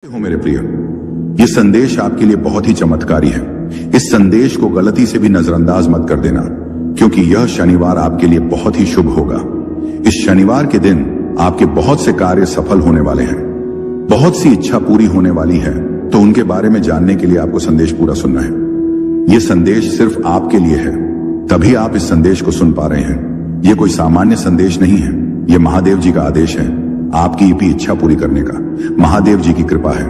हो मेरे प्रिय, ये संदेश आपके लिए बहुत ही चमत्कारी है। इस संदेश को गलती से भी नजरअंदाज मत कर देना, क्योंकि यह शनिवार आपके लिए बहुत ही शुभ होगा। इस शनिवार के दिन आपके बहुत से कार्य सफल होने वाले हैं, बहुत सी इच्छा पूरी होने वाली है। तो उनके बारे में जानने के लिए आपको संदेश पूरा सुनना है। यह संदेश सिर्फ आपके लिए है, तभी आप इस संदेश को सुन पा रहे हैं। यह कोई सामान्य संदेश नहीं है, यह महादेव जी का आदेश है, आपकी भी इच्छा पूरी करने का। महादेव जी की कृपा है।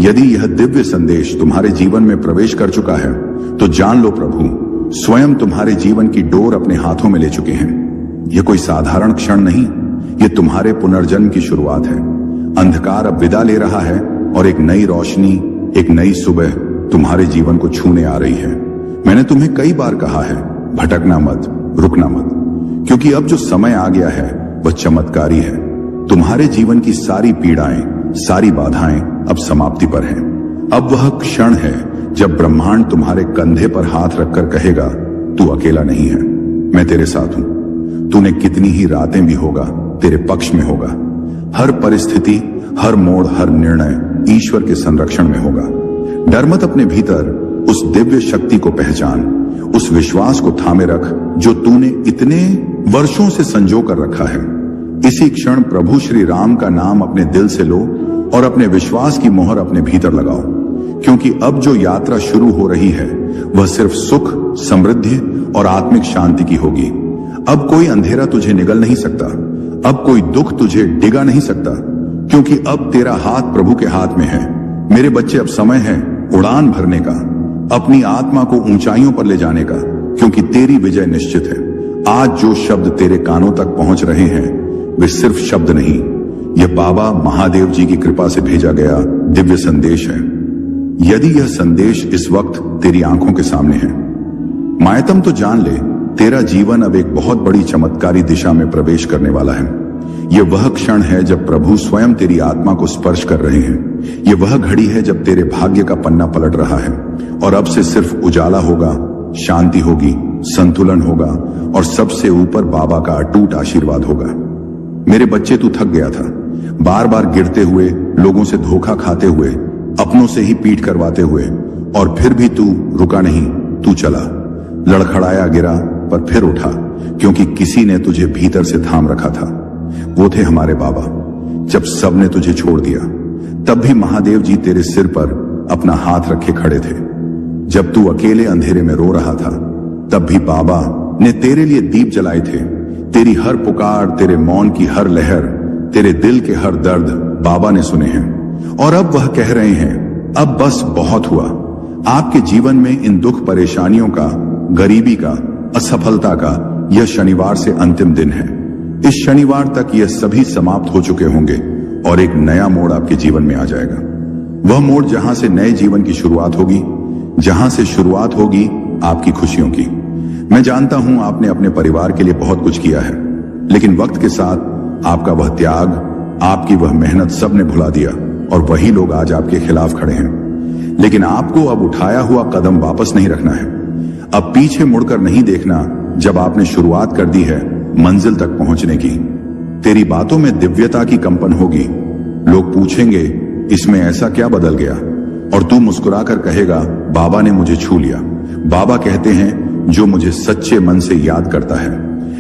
यदि यह दिव्य संदेश तुम्हारे जीवन में प्रवेश कर चुका है तो जान लो, प्रभु स्वयं तुम्हारे जीवन की डोर अपने हाथों में ले चुके हैं। यह कोई साधारण क्षण नहीं, यह तुम्हारे पुनर्जन्म की शुरुआत है। अंधकार अब विदा ले रहा है और एक नई रोशनी, एक नई सुबह तुम्हारे जीवन को छूने आ रही है। मैंने तुम्हें कई बार कहा है, भटकना मत, रुकना मत, क्योंकि अब जो समय आ गया है वह चमत्कारी है। तुम्हारे जीवन की सारी पीड़ाएं, सारी बाधाएं अब समाप्ति पर हैं। अब वह क्षण है जब ब्रह्मांड तुम्हारे कंधे पर हाथ रखकर कहेगा, तू अकेला नहीं है, मैं तेरे साथ हूं। तूने कितनी ही रातें भी होगा, तेरे पक्ष में होगा। हर परिस्थिति, हर मोड़, हर निर्णय ईश्वर के संरक्षण में होगा। डर मत, अपने भीतर उस दिव्य शक्ति को पहचान, उस विश्वास को थामे रख जो तूने इतने वर्षों से संजो कर रखा है। इसी क्षण प्रभु श्री राम का नाम अपने दिल से लो और अपने विश्वास की मोहर अपने भीतर लगाओ, क्योंकि अब जो यात्रा शुरू हो रही है वह सिर्फ सुख, समृद्धि और आत्मिक शांति की होगी। अब कोई अंधेरा तुझे निगल नहीं सकता, अब कोई दुख तुझे डिगा नहीं सकता, क्योंकि अब तेरा हाथ प्रभु के हाथ में है। मेरे बच्चे, अब समय है उड़ान भरने का, अपनी आत्मा को ऊंचाइयों पर ले जाने का, क्योंकि तेरी विजय निश्चित है। आज जो शब्द तेरे कानों तक पहुंच रहे हैं वे सिर्फ शब्द नहीं, यह बाबा महादेव जी की कृपा से भेजा गया दिव्य संदेश है। यदि यह संदेश इस वक्त तेरी आंखों के सामने है, मायतम तो जान ले, तेरा जीवन अब एक बहुत बड़ी चमत्कारी दिशा में प्रवेश करने वाला है। यह वह क्षण है जब प्रभु स्वयं तेरी आत्मा को स्पर्श कर रहे हैं। यह वह घड़ी है जब तेरे भाग्य का पन्ना पलट रहा है और अब से सिर्फ उजाला होगा, शांति होगी, संतुलन होगा और सबसे ऊपर बाबा का अटूट आशीर्वाद होगा। मेरे बच्चे, तू थक गया था, बार बार गिरते हुए, लोगों से धोखा खाते हुए, अपनों से ही पीठ करवाते हुए, और फिर भी तू रुका नहीं, तू चला, लड़खड़ाया, गिरा, पर फिर उठा, क्योंकि किसी ने तुझे भीतर से थाम रखा था। वो थे हमारे बाबा। जब सबने तुझे छोड़ दिया तब भी महादेव जी तेरे सिर पर अपना हाथ रखे खड़े थे। जब तू अकेले अंधेरे में रो रहा था तब भी बाबा ने तेरे लिए दीप जलाए थे। तेरी हर पुकार, तेरे मौन की हर लहर, तेरे दिल के हर दर्द बाबा ने सुने हैं और अब वह कह रहे हैं, अब बस बहुत हुआ। आपके जीवन में इन दुख, परेशानियों का, गरीबी का, असफलता का यह शनिवार से अंतिम दिन है। इस शनिवार तक यह सभी समाप्त हो चुके होंगे और एक नया मोड़ आपके जीवन में आ जाएगा। वह मोड़ जहां से नए जीवन की शुरुआत होगी, जहां से शुरुआत होगी आपकी खुशियों की। मैं जानता हूं आपने अपने परिवार के लिए बहुत कुछ किया है, लेकिन वक्त के साथ आपका वह त्याग, आपकी वह मेहनत सब ने भुला दिया और वही लोग आज आपके खिलाफ खड़े हैं। लेकिन आपको अब उठाया हुआ कदम वापस नहीं रखना है। अब पीछे मुड़कर नहीं देखना, जब आपने शुरुआत कर दी है मंजिल तक पहुंचने की। तेरी बातों में दिव्यता की कंपन होगी। लोग पूछेंगे, इसमें ऐसा क्या बदल गया, और तू मुस्कुराकर कहेगा, बाबा ने मुझे छू लिया। बाबा कहते हैं, जो मुझे सच्चे मन से याद करता है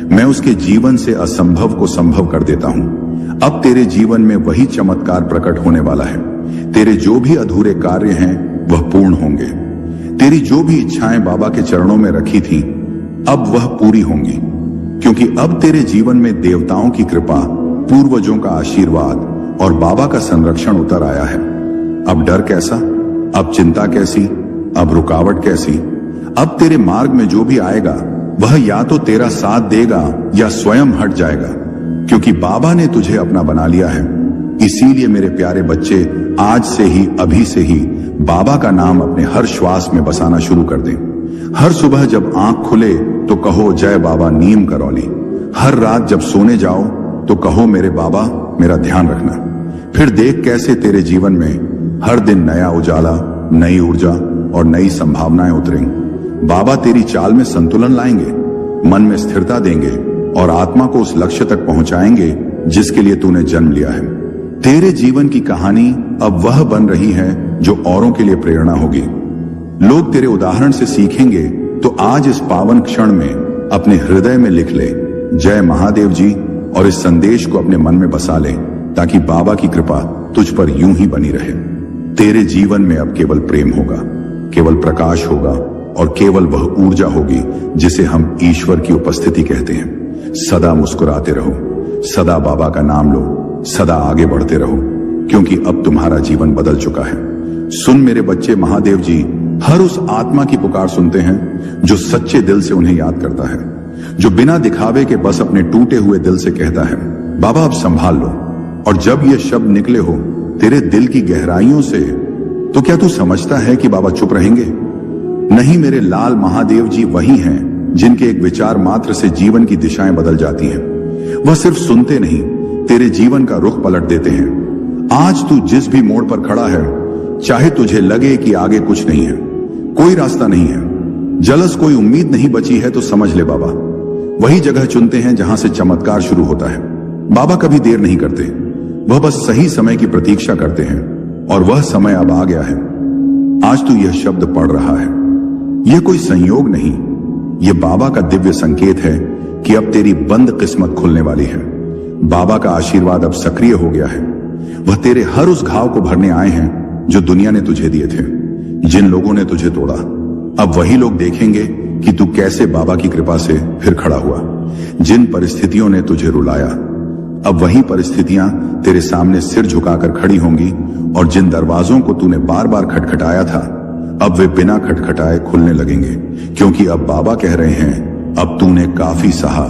मैं उसके जीवन से असंभव को संभव कर देता हूं। अब तेरे जीवन में वही चमत्कार प्रकट होने वाला है। तेरे जो भी अधूरे कार्य हैं वह पूर्ण होंगे। तेरी जो भी इच्छाएं बाबा के चरणों में रखी थी अब वह पूरी होंगी, क्योंकि अब तेरे जीवन में देवताओं की कृपा, पूर्वजों का आशीर्वाद और बाबा का संरक्षण उतर आया है। अब डर कैसा, अब चिंता कैसी, अब रुकावट कैसी। अब तेरे मार्ग में जो भी आएगा वह या तो तेरा साथ देगा या स्वयं हट जाएगा, क्योंकि बाबा ने तुझे अपना बना लिया है। इसीलिए मेरे प्यारे बच्चे, आज से ही, अभी से ही बाबा का नाम अपने हर श्वास में बसाना शुरू कर दें। हर सुबह जब आंख खुले तो कहो, जय बाबा नीम करौली। हर रात जब सोने जाओ तो कहो, मेरे बाबा मेरा ध्यान रखना। फिर देख कैसे तेरे जीवन में हर दिन नया उजाला, नई ऊर्जा और नई संभावनाएं उतरेंगी। बाबा तेरी चाल में संतुलन लाएंगे, मन में स्थिरता देंगे और आत्मा को उस लक्ष्य तक पहुंचाएंगे जिसके लिए तूने जन्म लिया है। तेरे जीवन की कहानी अब वह बन रही है जो औरों के लिए प्रेरणा होगी। लोग तेरे उदाहरण से सीखेंगे, तो आज इस पावन क्षण में अपने हृदय में लिख ले, जय महादेव जी, और इस संदेश को अपने मन में बसा ले, ताकि बाबा की कृपा तुझ पर यूं ही बनी रहे। तेरे जीवन में अब केवल प्रेम होगा, केवल प्रकाश होगा, और केवल वह ऊर्जा होगी जिसे हम ईश्वर की उपस्थिति कहते हैं। सदा मुस्कुराते रहो, सदा बाबा का नाम लो, सदा आगे बढ़ते रहो, क्योंकि अब तुम्हारा जीवन बदल चुका है। सुन मेरे बच्चे, महादेव जी हर उस आत्मा की पुकार सुनते हैं जो सच्चे दिल से उन्हें याद करता है, जो बिना दिखावे के बस अपने टूटे हुए दिल से कहता है, बाबा अब संभाल लो। और जब ये शब्द निकले हो तेरे दिल की गहराइयों से, तो क्या तू समझता है कि बाबा चुप रहेंगे? नहीं मेरे लाल, महादेव जी वही हैं जिनके एक विचार मात्र से जीवन की दिशाएं बदल जाती हैं। वह सिर्फ सुनते नहीं, तेरे जीवन का रुख पलट देते हैं। आज तू जिस भी मोड़ पर खड़ा है, चाहे तुझे लगे कि आगे कुछ नहीं है, कोई रास्ता नहीं है, जलस कोई उम्मीद नहीं बची है, तो समझ ले बाबा वही जगह चुनते हैं जहां से चमत्कार शुरू होता है। बाबा कभी देर नहीं करते, वह बस सही समय की प्रतीक्षा करते हैं, और वह समय अब आ गया है। आज तू यह शब्द पढ़ रहा है, यह कोई संयोग नहीं, यह बाबा का दिव्य संकेत है कि अब तेरी बंद किस्मत खुलने वाली है। बाबा का आशीर्वाद अब सक्रिय हो गया है। वह तेरे हर उस घाव को भरने आए हैं जो दुनिया ने तुझे दिए थे। जिन लोगों ने तुझे तोड़ा, अब वही लोग देखेंगे कि तू कैसे बाबा की कृपा से फिर खड़ा हुआ। जिन परिस्थितियों ने तुझे रुलाया, अब वही परिस्थितियां तेरे सामने सिर झुकाकर खड़ी होंगी, और जिन दरवाजों को तूने बार बार खटखटाया था, अब वे बिना खटखटाए खुलने लगेंगे, क्योंकि अब बाबा कह रहे हैं, अब तूने काफी सहा,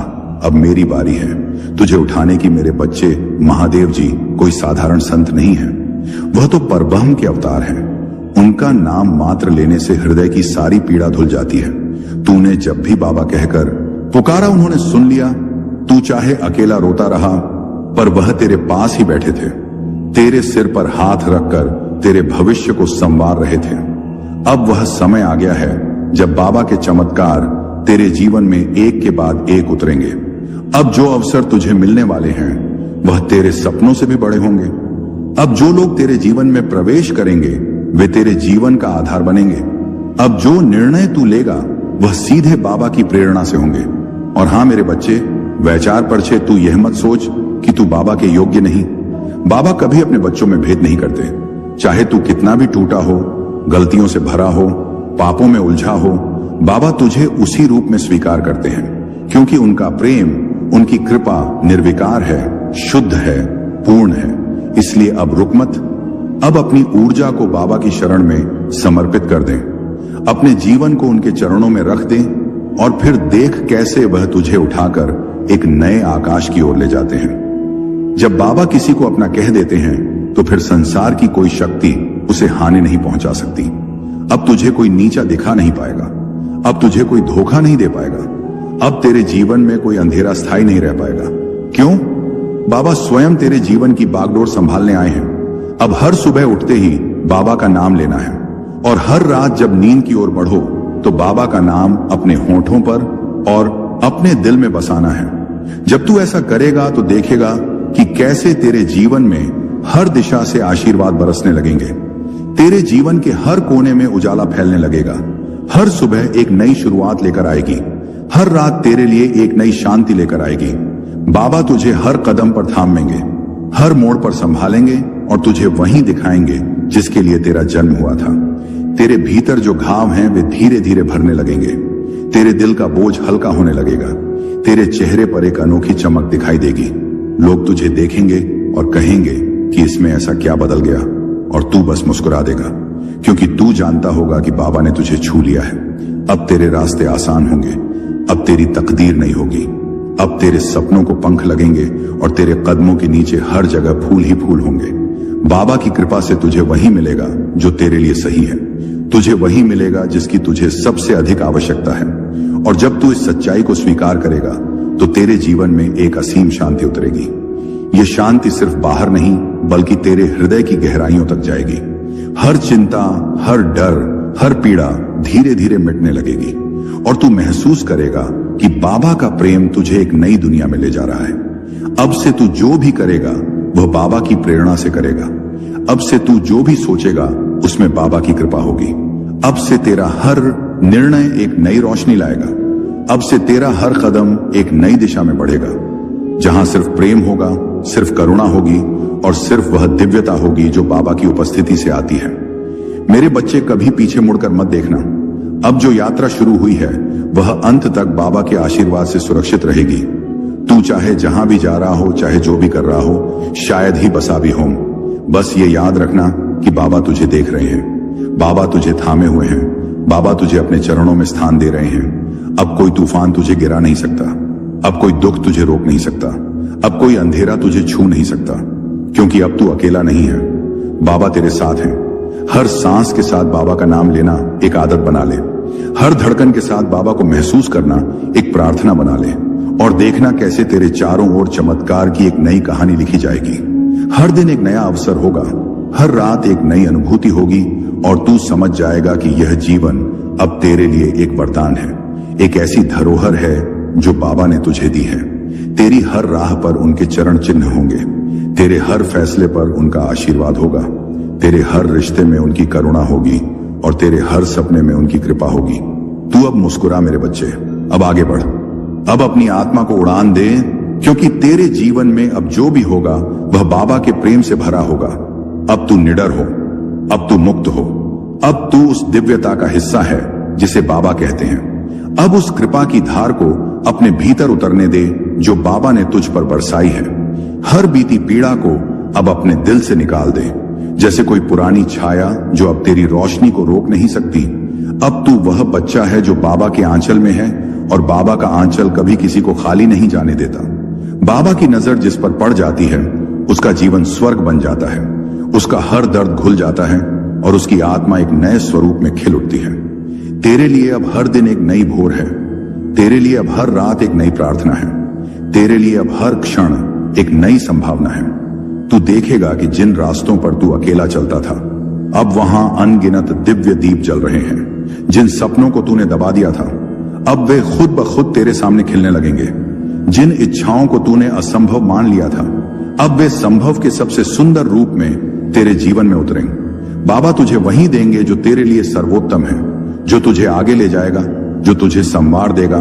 अब मेरी बारी है तुझे उठाने की। मेरे बच्चे, महादेव जी कोई साधारण संत नहीं है, वह तो परब्रह्म के अवतार हैं। उनका नाम मात्र लेने से हृदय की सारी पीड़ा धुल जाती है। तूने जब भी बाबा कहकर पुकारा, उन्होंने सुन लिया। तू चाहे अकेला रोता रहा, पर वह तेरे पास ही बैठे थे, तेरे सिर पर हाथ रखकर तेरे भविष्य को संवार रहे थे। अब वह समय आ गया है जब बाबा के चमत्कार तेरे जीवन में एक के बाद एक उतरेंगे। अब जो अवसर तुझे मिलने वाले हैं, वह तेरे सपनों से भी बड़े होंगे। अब जो लोग तेरे जीवन में प्रवेश करेंगे, वे तेरे जीवन का आधार बनेंगे। अब जो निर्णय तू लेगा, वह सीधे बाबा की प्रेरणा से होंगे। और हां मेरे बच्चे, वैचार परछे तू यह मत सोच कि तू बाबा के योग्य नहीं। बाबा कभी अपने बच्चों में भेद नहीं करते। चाहे तू कितना भी टूटा हो, गलतियों से भरा हो, पापों में उलझा हो, बाबा तुझे उसी रूप में स्वीकार करते हैं, क्योंकि उनका प्रेम, उनकी कृपा निर्विकार है, शुद्ध है, पूर्ण है। इसलिए अब रुक मत, अब अपनी ऊर्जा को बाबा की शरण में समर्पित कर दें, अपने जीवन को उनके चरणों में रख दें, और फिर देख कैसे वह तुझे उठाकर एक नए आकाश की ओर ले जाते हैं। जब बाबा किसी को अपना कह देते हैं, तो फिर संसार की कोई शक्ति उसे हानि नहीं पहुंचा सकती। अब तुझे कोई नीचा दिखा नहीं पाएगा, अब तुझे कोई धोखा नहीं दे पाएगा, अब तेरे जीवन में कोई अंधेरा स्थायी नहीं रह पाएगा। क्यों? बाबा स्वयं तेरे जीवन की बागडोर संभालने आए हैं। अब हर सुबह उठते ही बाबा का नाम लेना है, और हर रात जब नींद की ओर बढ़ो, तो बाबा का नाम अपने होठों पर और अपने दिल में बसाना है। जब तू ऐसा करेगा, तो देखेगा कि कैसे तेरे जीवन में हर दिशा से आशीर्वाद बरसने लगेंगे। तेरे जीवन के हर कोने में उजाला फैलने लगेगा। हर सुबह एक नई शुरुआत लेकर आएगी, हर रात तेरे लिए एक नई शांति लेकर आएगी। बाबा तुझे हर कदम पर थामेंगे, हर मोड़ पर संभालेंगे, और तुझे वहीं दिखाएंगे जिसके लिए तेरा जन्म हुआ था। तेरे भीतर जो घाव हैं, वे धीरे धीरे भरने लगेंगे। तेरे दिल का बोझ हल्का होने लगेगा। तेरे चेहरे पर एक अनोखी चमक दिखाई देगी। लोग तुझे देखेंगे और कहेंगे कि इसमें ऐसा क्या बदल गया, और तू बस मुस्कुरा देगा, क्योंकि तू जानता होगा कि बाबा ने तुझे छू लिया है। अब तेरे रास्ते आसान होंगे, अब तेरी तकदीर नहीं होगी, अब तेरे सपनों को पंख लगेंगे, और तेरे कदमों के नीचे हर जगह फूल ही फूल होंगे। बाबा की कृपा से तुझे वही मिलेगा जो तेरे लिए सही है, तुझे वही मिलेगा जिसकी तुझे सबसे अधिक आवश्यकता है। और जब तू इस सच्चाई को स्वीकार करेगा, तो तेरे जीवन में एक असीम शांति उतरेगी। ये शांति सिर्फ बाहर नहीं, बल्कि तेरे हृदय की गहराइयों तक जाएगी। हर चिंता, हर डर, हर पीड़ा धीरे धीरे मिटने लगेगी, और तू महसूस करेगा कि बाबा का प्रेम तुझे एक नई दुनिया में ले जा रहा है। अब से तू जो भी करेगा, वह बाबा की प्रेरणा से करेगा। अब से तू जो भी सोचेगा उसमें बाबा की कृपा होगी। अब से तेरा हर निर्णय एक नई रोशनी लाएगा। अब से तेरा हर कदम एक नई दिशा में बढ़ेगा, जहां सिर्फ प्रेम होगा, सिर्फ करुणा होगी और सिर्फ वह दिव्यता होगी जो बाबा की उपस्थिति से आती है। मेरे बच्चे, कभी पीछे मुड़कर मत देखना। अब जो यात्रा शुरू हुई है वह अंत तक बाबा के आशीर्वाद से सुरक्षित रहेगी। तू चाहे जहां भी जा रहा हो, चाहे जो भी कर रहा हो, शायद ही बसा भी हो, बस ये याद रखना कि बाबा तुझे देख रहे हैं, बाबा तुझे थामे हुए हैं, बाबा तुझे अपने चरणों में स्थान दे रहे हैं। अब कोई तूफान तुझे गिरा नहीं सकता, अब कोई दुख तुझे रोक नहीं सकता, अब कोई अंधेरा तुझे छू नहीं सकता, क्योंकि अब तू अकेला नहीं है। बाबा तेरे साथ हैं। हर सांस के साथ बाबा का नाम लेना एक आदत बना ले। हर धड़कन के साथ बाबा को महसूस करना एक प्रार्थना बना ले, और देखना कैसे तेरे चारों ओर चमत्कार की एक नई कहानी लिखी जाएगी। हर दिन एक नया अवसर होगा, हर रात एक नई अनुभूति होगी, और तू समझ जाएगा कि यह जीवन अब तेरे लिए एक वरदान है, एक ऐसी धरोहर है जो बाबा ने तुझे दी है। तेरी हर राह पर उनके चरण चिन्ह होंगे, तेरे हर फैसले पर उनका आशीर्वाद होगा, तेरे हर रिश्ते में उनकी करुणा होगी और तेरे हर सपने में उनकी कृपा होगी। तू अब मुस्कुरा मेरे बच्चे, अब आगे बढ़, अब अपनी आत्मा को उड़ान दे, क्योंकि तेरे जीवन में अब जो भी होगा वह बाबा के प्रेम से भरा होगा। अब तू निडर हो, अब तू मुक्त हो, अब तू उस दिव्यता का हिस्सा है जिसे बाबा कहते हैं। अब उस कृपा की धार को अपने भीतर उतरने दे जो बाबा ने तुझ पर बरसाई है। हर बीती पीड़ा को अब अपने दिल से निकाल दे, जैसे कोई पुरानी छाया जो अब तेरी रोशनी को रोक नहीं सकती। अब तू वह बच्चा है जो बाबा के आंचल में है, और बाबा का आंचल कभी किसी को खाली नहीं जाने देता। बाबा की नजर जिस पर पड़ जाती है उसका जीवन स्वर्ग बन जाता है, उसका हर दर्द घुल जाता है और उसकी आत्मा एक नए स्वरूप में खिल उठती है। तेरे लिए अब हर दिन एक नई भोर है, तेरे लिए अब हर रात एक नई प्रार्थना है, तेरे लिए अब हर क्षण एक नई संभावना है। तू देखेगा कि जिन रास्तों पर तू अकेला चलता था, अब वहां अनगिनत दिव्य दीप जल रहे हैं। जिन सपनों को तूने दबा दिया था, अब वे खुद ब खुद तेरे सामने खिलने लगेंगे। जिन इच्छाओं को तूने असंभव मान लिया था, अब वे संभव के सबसे सुंदर रूप में तेरे जीवन में उतरेंगे। बाबा तुझे वही देंगे जो तेरे लिए सर्वोत्तम है, जो तुझे आगे ले जाएगा, जो तुझे संवार देगा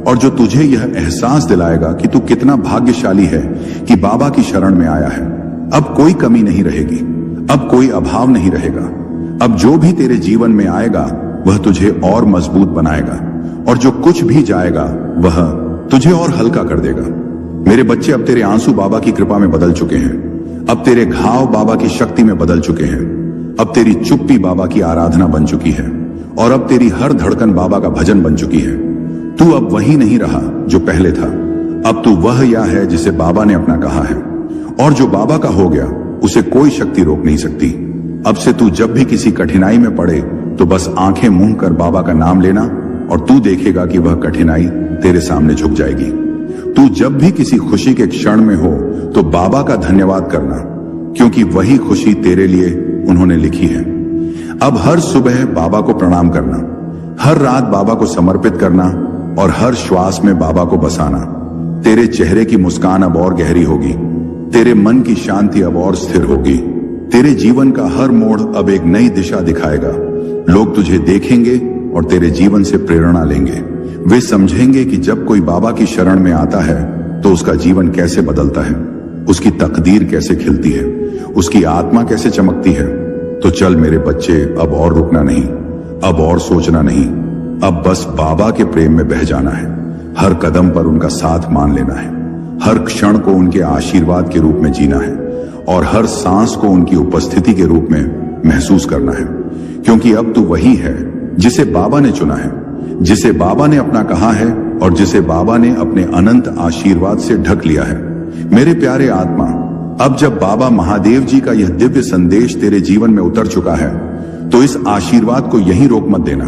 और जो तुझे यह एहसास दिलाएगा कि तू कितना भाग्यशाली है कि बाबा की शरण में आया है। अब कोई कमी नहीं रहेगी, अब कोई अभाव नहीं रहेगा। अब जो भी तेरे जीवन में आएगा वह तुझे और मजबूत बनाएगा, और जो कुछ भी जाएगा वह तुझे और हल्का कर देगा। मेरे बच्चे, अब तेरे आंसू बाबा की कृपा में बदल चुके हैं, अब तेरे घाव बाबा की शक्ति में बदल चुके हैं, अब तेरी चुप्पी बाबा की आराधना बन चुकी है, और अब तेरी हर धड़कन बाबा का भजन बन चुकी है। तू अब वही नहीं रहा जो पहले था, अब तू वह या है जिसे बाबा ने अपना कहा है, और जो बाबा का हो गया उसे कोई शक्ति रोक नहीं सकती। अब से तू जब भी किसी कठिनाई में पड़े तो बस आंखें मूंद कर बाबा का नाम लेना, और तू देखेगा कि वह कठिनाई तेरे सामने झुक जाएगी। तू जब भी किसी खुशी के क्षण में हो तो बाबा का धन्यवाद करना, क्योंकि वही खुशी तेरे लिए उन्होंने लिखी है। अब हर सुबह बाबा को प्रणाम करना, हर रात बाबा को समर्पित करना और हर श्वास में बाबा को बसाना। तेरे चेहरे की मुस्कान अब और गहरी होगी, तेरे मन की शांति अब और स्थिर होगी, तेरे जीवन का हर मोड़ अब एक नई दिशा दिखाएगा। लोग तुझे देखेंगे और तेरे जीवन से प्रेरणा लेंगे। वे समझेंगे कि जब कोई बाबा की शरण में आता है तो उसका जीवन कैसे बदलता है, उसकी तकदीर कैसे खिलती है, उसकी आत्मा कैसे चमकती है। तो चल मेरे बच्चे, अब और रुकना नहीं, अब और सोचना नहीं, अब बस बाबा के प्रेम में बह जाना है। हर कदम पर उनका साथ मान लेना है, हर क्षण को उनके आशीर्वाद के रूप में जीना है, और हर सांस को उनकी उपस्थिति के रूप में महसूस करना है। क्योंकि अब तू वही है जिसे बाबा ने चुना है, जिसे बाबा ने अपना कहा है और जिसे बाबा ने अपने अनंत आशीर्वाद से ढक लिया है। मेरे प्यारे आत्मा, अब जब बाबा महादेव जी का यह दिव्य संदेश तेरे जीवन में उतर चुका है तो इस आशीर्वाद को यहीं रोक मत देना।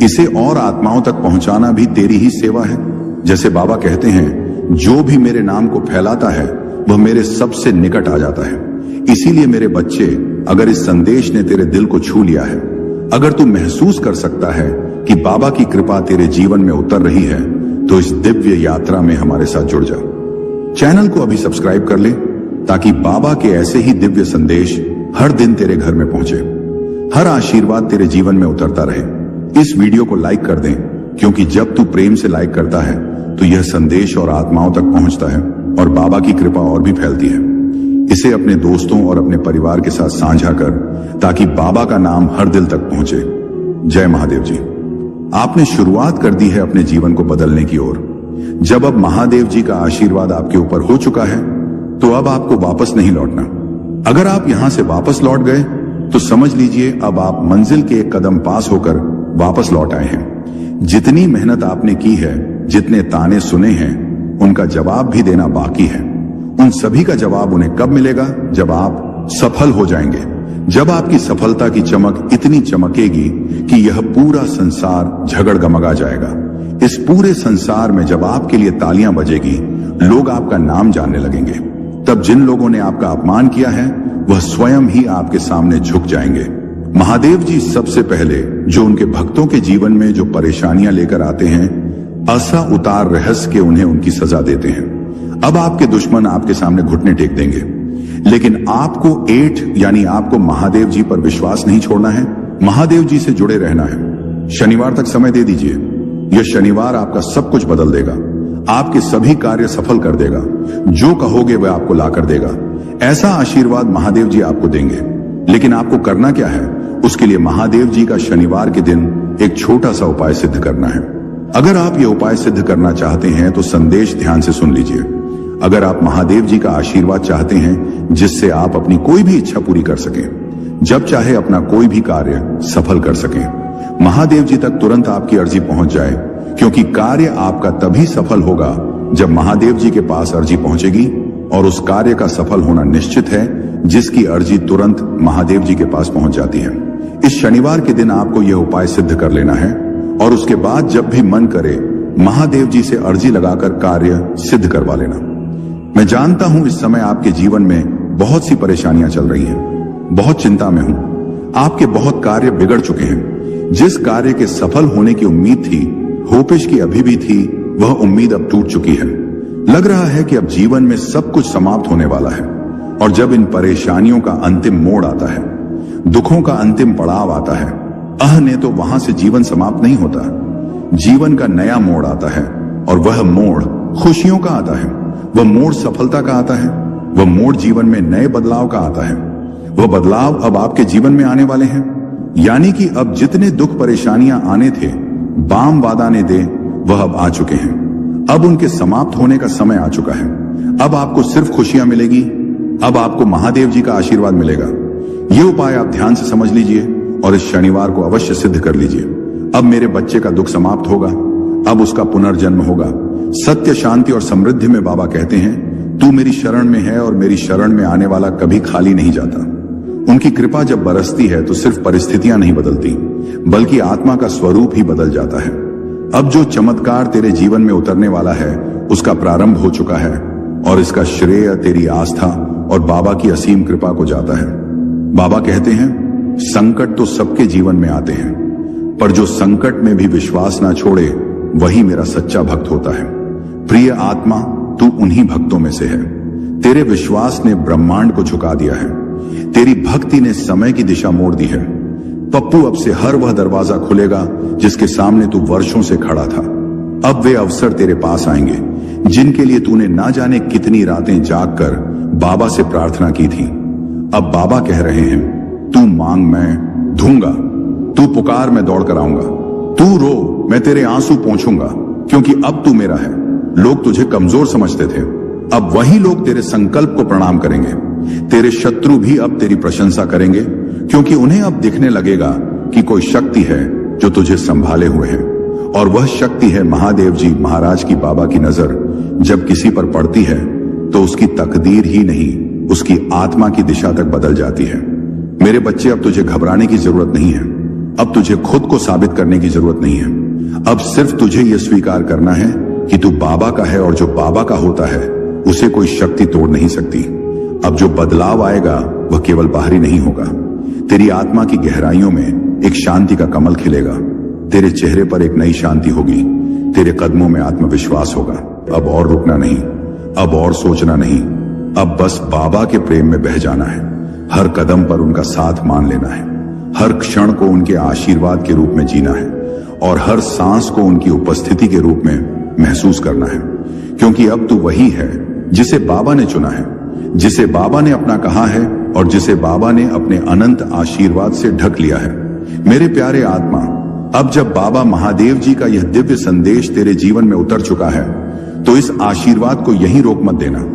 इसे और आत्माओं तक पहुंचाना भी तेरी ही सेवा है। जैसे बाबा कहते हैं, जो भी मेरे नाम को फैलाता है वह मेरे सबसे निकट आ जाता है। इसीलिए मेरे बच्चे, अगर इस संदेश ने तेरे दिल को छू लिया है, अगर तू महसूस कर सकता है कि बाबा की कृपा तेरे जीवन में उतर रही है, तो इस दिव्य यात्रा में हमारे साथ जुड़ जा। चैनल को अभी सब्सक्राइब कर ले ताकि बाबा के ऐसे ही दिव्य संदेश हर दिन तेरे घर में पहुंचे, हर आशीर्वाद तेरे जीवन में उतरता रहे। इस वीडियो को लाइक कर दें, क्योंकि जब तू प्रेम से लाइक करता है तो यह संदेश और आत्माओं तक पहुंचता है और बाबा की कृपा और भी फैलती है। इसे अपने दोस्तों और अपने परिवार के साथ साझा कर, ताकि बाबा का नाम हर दिल तक पहुंचे। जय महादेव जी। आपने शुरुआत कर दी है अपने जीवन को बदलने की ओर। जब अब महादेव जी का आशीर्वाद आपके ऊपर हो चुका है, तो अब आपको वापस नहीं लौटना। अगर आप यहां से वापस लौट गए तो समझ लीजिए अब आप मंजिल के एक कदम पास होकर वापस लौट आए हैं। जितनी मेहनत आपने की है, जितने ताने सुने हैं, उनका जवाब भी देना बाकी है। उन सभी का जवाब उन्हें कब मिलेगा? जब आप सफल हो जाएंगे। जब आपकी सफलता की चमक इतनी चमकेगी कि यह पूरा संसार झगड़ गमगा जाएगा। इस पूरे संसार में जब आपके लिए तालियां बजेगी, लोग आपका नाम जानने लगेंगे। तब जिन लोगों ने आपका अपमान किया है, वह स्वयं ही आपके सामने झुक जाएंगे। महादेव जी सबसे पहले जो उनके भक्तों के जीवन में जो परेशानियां लेकर आते हैं, ऐसा उतार रहस्य के उन्हें उनकी सजा देते हैं। अब आपके दुश्मन आपके सामने घुटने टेक देंगे, लेकिन आपको यानी आपको महादेव जी पर विश्वास नहीं छोड़ना है। महादेव जी से जुड़े रहना है। शनिवार तक समय दे दीजिए। यह शनिवार आपका सब कुछ बदल देगा, आपके सभी कार्य सफल कर देगा। जो कहोगे वह आपको ला कर देगा। ऐसा आशीर्वाद महादेव जी आपको देंगे। लेकिन आपको करना क्या है? उसके लिए महादेव जी का शनिवार के दिन एक छोटा सा उपाय सिद्ध करना है। अगर आप ये उपाय सिद्ध करना चाहते हैं तो संदेश ध्यान से सुन लीजिए। अगर आप महादेव जी का आशीर्वाद चाहते हैं जिससे आप अपनी कोई भी इच्छा पूरी कर सकें, जब चाहे अपना कोई भी कार्य सफल कर सकें, महादेव जी तक तुरंत आपकी अर्जी पहुंच जाए, क्योंकि कार्य आपका तभी सफल होगा जब महादेव जी के पास अर्जी पहुंचेगी। और उस कार्य का सफल होना निश्चित है जिसकी अर्जी तुरंत महादेव जी के पास पहुंच जाती है। इस शनिवार के दिन आपको यह उपाय सिद्ध कर लेना है और उसके बाद जब भी मन करे महादेव जी से अर्जी लगाकर कार्य सिद्ध करवा लेना। मैं जानता हूं इस समय आपके जीवन में बहुत सी परेशानियां चल रही हैं, बहुत चिंता में हूं। आपके बहुत कार्य बिगड़ चुके हैं। जिस कार्य के सफल होने की उम्मीद थी, होपिश की अभी भी थी, वह उम्मीद अब टूट चुकी है। लग रहा है कि अब जीवन में सब कुछ समाप्त होने वाला है। और जब इन परेशानियों का अंतिम मोड़ आता है, दुखों का अंतिम पड़ाव आता है, ने तो वहां से जीवन समाप्त नहीं होता। जीवन का नया मोड़ आता है और वह मोड़ खुशियों का आता है। वह मोड़ सफलता का आता है। वह मोड़ जीवन में नए बदलाव का आता है। वह बदलाव अब आपके जीवन में आने वाले हैं। यानी कि अब जितने दुख परेशानियां आने थे, बाम वादा ने दे, वह अब आ चुके हैं। अब उनके समाप्त होने का समय आ चुका है। अब आपको सिर्फ खुशियां मिलेगी। अब आपको महादेव जी का आशीर्वाद मिलेगा। ये उपाय आप ध्यान से समझ लीजिए और इस शनिवार को अवश्य सिद्ध कर लीजिए। अब मेरे बच्चे का दुख समाप्त होगा। अब उसका पुनर्जन्म होगा। सत्य, शांति और समृद्धि में बाबा कहते हैं, तू मेरी शरण में है और मेरी शरण में आने वाला कभी खाली नहीं जाता। उनकी कृपा जब बरसती है तो सिर्फ परिस्थितियां नहीं बदलती, बल्कि आत्मा का स्वरूप ही बदल जाता है। अब जो चमत्कार तेरे जीवन में उतरने वाला है, उसका प्रारंभ हो चुका है और इसका श्रेय तेरी आस्था और बाबा की असीम कृपा को जाता है। बाबा कहते हैं, संकट तो सबके जीवन में आते हैं, पर जो संकट में भी विश्वास ना छोड़े, वही मेरा सच्चा भक्त होता है। प्रिय आत्मा, तू उन्हीं भक्तों में से है। तेरे विश्वास ने ब्रह्मांड को झुका दिया है। तेरी भक्ति ने समय की दिशा मोड़ दी है। पप्पू, अब से हर वह दरवाजा खुलेगा जिसके सामने तू वर्षों से खड़ा था। अब वे अवसर तेरे पास आएंगे जिनके लिए तूने ना जाने कितनी रातें जागकर बाबा से प्रार्थना की थी। अब बाबा कह रहे हैं, तू मांग मैं दूंगा, तू पुकार मैं दौड़ कर आऊंगा, तू रो मैं तेरे आंसू पोंछूंगा, क्योंकि अब तू मेरा है। लोग तुझे कमजोर समझते थे, अब वही लोग तेरे संकल्प को प्रणाम करेंगे। तेरे शत्रु भी अब तेरी प्रशंसा करेंगे, क्योंकि उन्हें अब दिखने लगेगा कि कोई शक्ति है जो तुझे संभाले हुए है। और वह शक्ति है महादेव जी महाराज की। बाबा की नजर जब किसी पर पड़ती है तो उसकी तकदीर ही नहीं, उसकी आत्मा की दिशा तक बदल जाती है। मेरे बच्चे, अब तुझे घबराने की जरूरत नहीं है। अब तुझे खुद को साबित करने की जरूरत नहीं है। अब सिर्फ तुझे यह स्वीकार करना है कि तू बाबा का है और जो बाबा का होता है उसे कोई शक्ति तोड़ नहीं सकती। अब जो बदलाव आएगा वह केवल बाहरी नहीं होगा। तेरी आत्मा की गहराइयों में एक शांति का कमल खिलेगा। तेरे चेहरे पर एक नई शांति होगी। तेरे कदमों में आत्मविश्वास होगा। अब और रुकना नहीं, अब और सोचना नहीं, अब बस बाबा के प्रेम में बह जाना है, हर कदम पर उनका साथ मान लेना है, हर क्षण को उनके आशीर्वाद के रूप में जीना है और हर सांस को उनकी उपस्थिति के रूप में महसूस करना है। क्योंकि अब तू वही है जिसे बाबा ने चुना है, जिसे बाबा ने अपना कहा है और जिसे बाबा ने अपने अनंत आशीर्वाद से ढक लिया है। मेरे प्यारे आत्मा, अब जब बाबा महादेव जी का यह दिव्य संदेश तेरे जीवन में उतर चुका है, तो इस आशीर्वाद को यहीं रोक मत देना।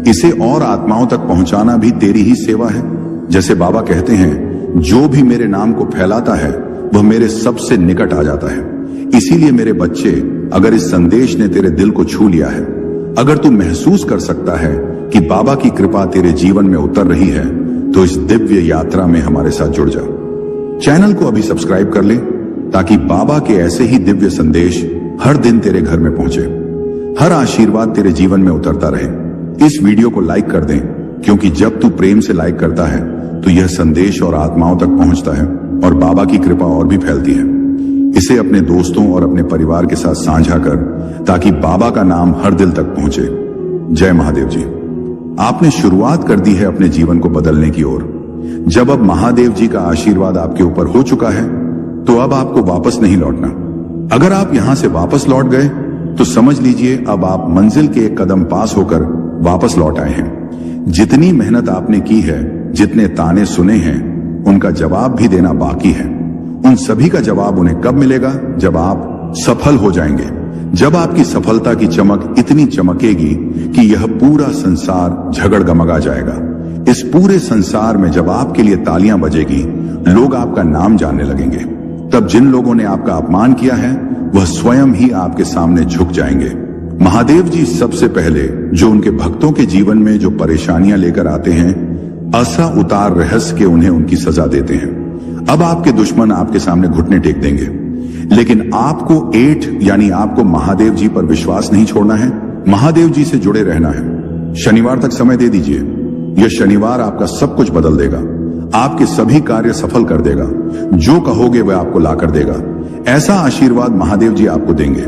इसे और आत्माओं तक पहुंचाना भी तेरी ही सेवा है। जैसे बाबा कहते हैं, जो भी मेरे नाम को फैलाता है वह मेरे सबसे निकट आ जाता है। इसीलिए मेरे बच्चे, अगर इस संदेश ने तेरे दिल को छू लिया है, अगर तू महसूस कर सकता है कि बाबा की कृपा तेरे जीवन में उतर रही है, तो इस दिव्य यात्रा में हमारे साथ जुड़ जा। चैनल को अभी सब्सक्राइब कर ले, ताकि बाबा के ऐसे ही दिव्य संदेश हर दिन तेरे घर में पहुंचे, हर आशीर्वाद तेरे जीवन में उतरता रहे। इस वीडियो को लाइक कर दें, क्योंकि जब तू प्रेम से लाइक करता है तो यह संदेश और आत्माओं तक पहुंचता है और बाबा की कृपा और भी फैलती है। इसे अपने दोस्तों और अपने परिवार के साथ साझा कर, ताकि बाबा का नाम हर दिल तक पहुंचे। जय महादेव जी। आपने शुरुआत कर दी है अपने जीवन को बदलने की ओर। जब अब महादेव जी का आशीर्वाद आपके ऊपर हो चुका है, तो अब आपको वापस नहीं लौटना। अगर आप यहां से वापस लौट गए तो समझ लीजिए अब आप मंजिल के एक कदम पास होकर वापस लौट आए हैं। जितनी मेहनत आपने की है, जितने ताने सुने हैं, उनका जवाब भी देना बाकी है। उन सभी का जवाब उन्हें कब मिलेगा? जब आप सफल हो जाएंगे, जब आपकी सफलता की चमक इतनी चमकेगी कि यह पूरा संसार झगड़गमगा जाएगा। इस पूरे संसार में जब आपके लिए तालियां बजेगी, लोग आपका नाम जानने लगेंगे। तब जिन लोगों ने आपका अपमान किया है, वह स्वयं ही आपके सामने झुक जाएंगे। महादेव जी सबसे पहले जो उनके भक्तों के जीवन में जो परेशानियां लेकर आते हैं, असा उतार रहस्य के उन्हें उनकी सजा देते हैं। अब आपके दुश्मन आपके सामने घुटने टेक देंगे, लेकिन आपको यानी आपको महादेव जी पर विश्वास नहीं छोड़ना है। महादेव जी से जुड़े रहना है। शनिवार तक समय दे दीजिए। यह शनिवार आपका सब कुछ बदल देगा, आपके सभी कार्य सफल कर देगा। जो कहोगे वह आपको ला कर देगा। ऐसा आशीर्वाद महादेव जी आपको देंगे।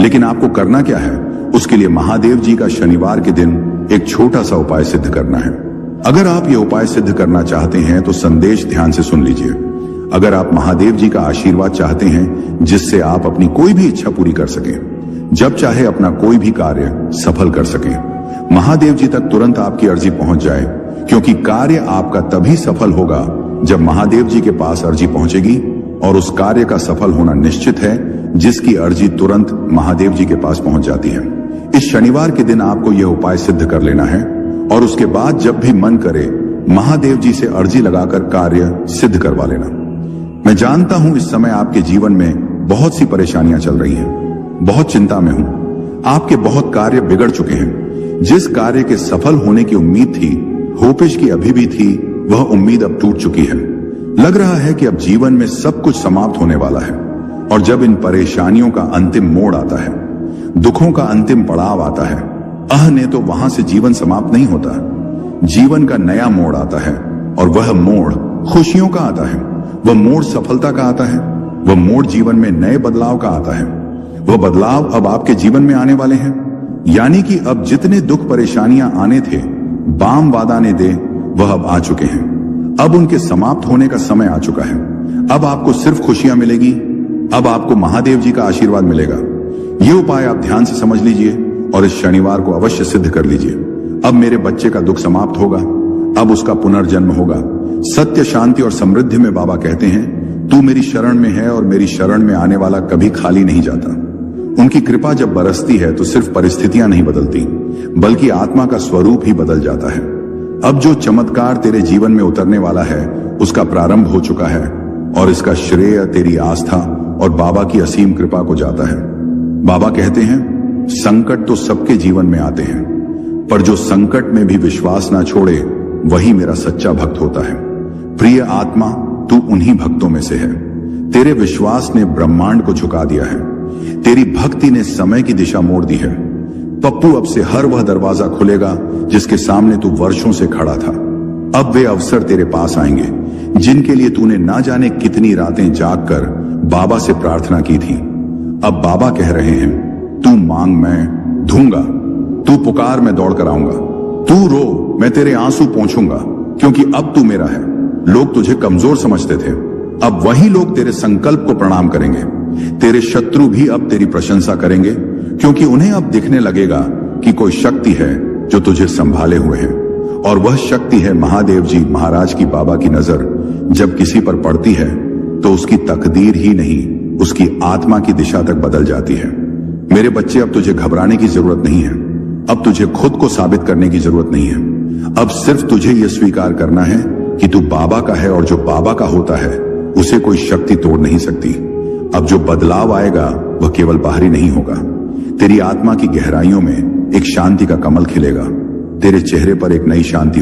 लेकिन आपको करना क्या है? उसके लिए महादेव जी का शनिवार के दिन एक छोटा सा उपाय सिद्ध करना है। अगर आप ये उपाय सिद्ध करना चाहते हैं तो संदेश ध्यान से सुन लीजिए। अगर आप महादेव जी का आशीर्वाद चाहते हैं, जिससे आप अपनी कोई भी इच्छा पूरी कर सकें, जब चाहे अपना कोई भी कार्य सफल कर सकें, महादेव जी तक तुरंत आपकी अर्जी पहुंच जाए, क्योंकि कार्य आपका तभी सफल होगा जब महादेव जी के पास अर्जी पहुंचेगी। और उस कार्य का सफल होना निश्चित है जिसकी अर्जी तुरंत महादेव जी के पास पहुंच जाती है। इस शनिवार के दिन आपको यह उपाय सिद्ध कर लेना है और उसके बाद जब भी मन करे, महादेव जी से अर्जी लगाकर कार्य सिद्ध करवा लेना। मैं जानता हूं इस समय आपके जीवन में बहुत सी परेशानियां चल रही हैं, बहुत चिंता में हूं। आपके बहुत कार्य बिगड़ चुके हैं। जिस कार्य के सफल होने की उम्मीद थी, होपिश की अभी भी थी, वह उम्मीद अब टूट चुकी है। लग रहा है कि अब जीवन में सब कुछ समाप्त होने वाला है। और जब इन परेशानियों का अंतिम मोड़ आता है, दुखों का अंतिम पड़ाव आता है, ने तो वहां से जीवन समाप्त नहीं होता। जीवन का नया मोड़ आता है और वह मोड़ खुशियों का आता है, वह मोड़ सफलता का आता है, वह मोड़ जीवन में नए बदलाव का आता है। वह बदलाव अब आपके जीवन में आने वाले हैं। यानी कि अब जितने दुख परेशानियां आने थे, बाम वादा ने दे, वह अब आ चुके हैं। अब उनके समाप्त होने का समय आ चुका है। अब आपको सिर्फ खुशियां मिलेगी। अब आपको महादेव जी का आशीर्वाद मिलेगा। यह उपाय आप ध्यान से समझ लीजिए और इस शनिवार को अवश्य सिद्ध कर लीजिए। अब मेरे बच्चे का दुख समाप्त होगा, अब उसका पुनर्जन्म होगा। सत्य, शांति और समृद्धि में बाबा कहते हैं, तू मेरी शरण में है और मेरी शरण में आने वाला कभी खाली नहीं जाता। उनकी कृपा जब बरसती है तो सिर्फ परिस्थितियां नहीं बदलती, बल्कि आत्मा का स्वरूप ही बदल जाता है। अब जो चमत्कार तेरे जीवन में उतरने वाला है, उसका प्रारंभ हो चुका है और इसका श्रेय तेरी आस्था और बाबा की असीम कृपा को जाता है। बाबा कहते हैं, संकट तो सबके जीवन में आते हैं, पर जो संकट में भी विश्वास ना छोड़े, वही मेरा सच्चा भक्त होता है। प्रिय आत्मा, तू उन्हीं भक्तों में से है। तेरे विश्वास ने ब्रह्मांड को झुका दिया है। तेरी भक्ति ने समय की दिशा मोड़ दी है। पप्पू, अब से हर वह दरवाजा खुलेगा जिसके सामने तू वर्षों से खड़ा था। अब वे अवसर तेरे पास आएंगे जिनके लिए तूने ना जाने कितनी रातें जागकर बाबा से प्रार्थना की थी। अब बाबा कह रहे हैं, तू मांग मैं दूंगा, तू पुकार मैं दौड़ कर आऊंगा, तू रो मैं तेरे आंसू पोंछूंगा, क्योंकि अब तू मेरा है। लोग तुझे कमजोर समझते थे, अब वही लोग तेरे संकल्प को प्रणाम करेंगे। तेरे शत्रु भी अब तेरी प्रशंसा करेंगे, क्योंकि उन्हें अब दिखने लगेगा कि कोई शक्ति है जो तुझे संभाले हुए है। और वह शक्ति है महादेव जी महाराज की बाबा की नजर जब किसी पर पड़ती है तो उसकी तकदीर ही नहीं, उसकी आत्मा की दिशा तक बदल जाती है। मेरे बच्चे, अब तुझे घबराने की जरूरत नहीं है। अब तुझे खुद को साबित करने की जरूरत नहीं है। अब सिर्फ तुझे यह स्वीकार करना है कि तू बाबा का है, और जो बाबा का होता है उसे कोई शक्ति तोड़ नहीं सकती। अब जो बदलाव आएगा वह केवल बाहरी नहीं होगा, तेरी आत्मा की गहराइयों में एक शांति का कमल खिलेगा। तेरे चेहरे पर एक नई शांति